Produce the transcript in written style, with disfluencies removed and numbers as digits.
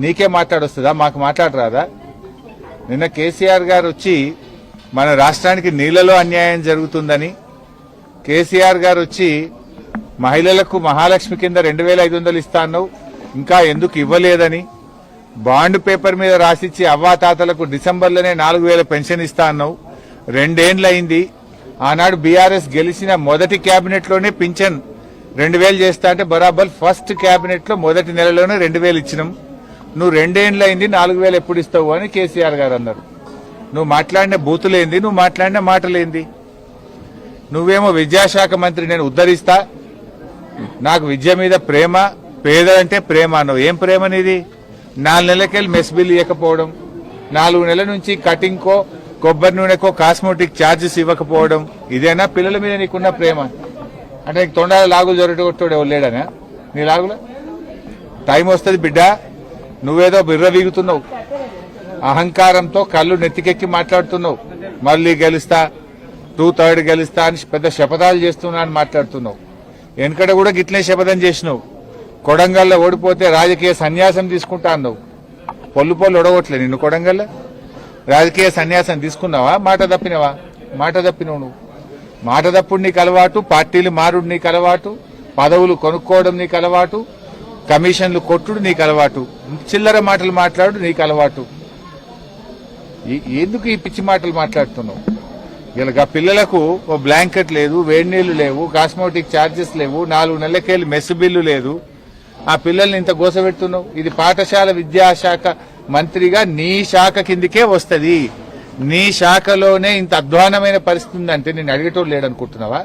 నీకే మాట్లాడొస్తుందా? మాకు మాట్లాడరాదా? నిన్న కేసీఆర్ గారు వచ్చి మన రాష్ట్రానికి నీళ్లలో అన్యాయం జరుగుతుందని, కేసీఆర్ గారు వచ్చి మహిళలకు మహాలక్ష్మి కింద 2500 ఇస్తా అన్నావు, ఇంకా ఎందుకు ఇవ్వలేదని, బాండ్ పేపర్ మీద రాసిచ్చి అవ్వాతాతలకు డిసెంబర్లోనే 4000 పెన్షన్ ఇస్తా అన్నావు. 2 ఏళ్లు అయింది. ఆనాడు బీఆర్ఎస్ గెలిచిన మొదటి కేబినెట్ లోనే పింఛన్ 2000 చేస్తా అంటే బరాబర్ ఫస్ట్ కేబినెట్ లో మొదటి నెలలోనే 2000 ఇచ్చినాం. నువ్వు 2 ఏళ్లు అయింది, 4000 ఎప్పుడు ఇస్తావు అని కేసీఆర్ గారు అన్నారు. నువ్వు మాట్లాడిన బూతులేంది, నువ్వు మాట్లాడిన మాటలేంది? నువ్వేమో విద్యాశాఖ మంత్రి, నేను ఉద్ధరిస్తా, నాకు విద్య మీద ప్రేమ, పేదలంటే ప్రేమ అన్నావు. ఏం ప్రేమ నీది? 4 నెలలకెళ్ళి మెస్ బిల్ ఇవ్వకపోవడం, 4 నెలల నుంచి కటింగ్కో కొబ్బరి నూనెకో కాస్మెటిక్ ఛార్జెస్ ఇవ్వకపోవడం, ఇదేనా పిల్లల మీద నీకున్న ప్రేమ? అంటే నీకు తొండాల లాగులు జొరగొట్టాడు ఎవరు లేడనా? నీ లాగుల టైం వస్తుంది బిడ్డ. నువ్వేదో బిర్ర వీగుతున్నావు, అహంకారంతో కళ్ళు నెత్తికెక్కి మాట్లాడుతున్నావు. మళ్ళీ గెలుస్తా, 2/3 గెలుస్తా అని పెద్ద శపథాలు చేస్తున్నా అని మాట్లాడుతున్నావు. వెనకడ కూడా గిట్లే శపథం చేసినావు. కొడంగల్లో ఓడిపోతే రాజకీయ సన్యాసం తీసుకుంటా అన్నావు. పొల్లు ఒడగొట్లే నిన్ను కొడంగల్లో. రాజకీయ సన్యాసం తీసుకున్నావా? మాట తప్పినవా? మాట తప్పినవు నువ్వు. మాట తప్పుడు నీకు అలవాటు, పార్టీలు మారుడు నీకు అలవాటు, పదవులు కొనుక్కోవడం నీకు అలవాటు, కమిషన్లు కొట్టుడు నీకు అలవాటు, చిల్లర మాటలు మాట్లాడు నీకు అలవాటు. ఎందుకు ఈ పిచ్చి మాటలు మాట్లాడుతున్నావు? ఇలా పిల్లలకు ఓ బ్లాంకెట్ లేదు, వేడి నీళ్లు లేవు, కాస్మెటిక్ ఛార్జెస్ లేవు, 4 నెలలకెళ్ళి మెస్ బిల్లు లేదు. ఆ పిల్లల్ని ఇంత గోసపెడుతున్నావు. ఇది పాఠశాల విద్యాశాఖ మంత్రిగా నీ శాఖ కిందికే వస్తుంది. నీ శాఖలోనే ఇంత అధ్వానమైన పరిస్థితి ఉందంటే నేను అడిగేటోడు లేడనుకుంటున్నావా?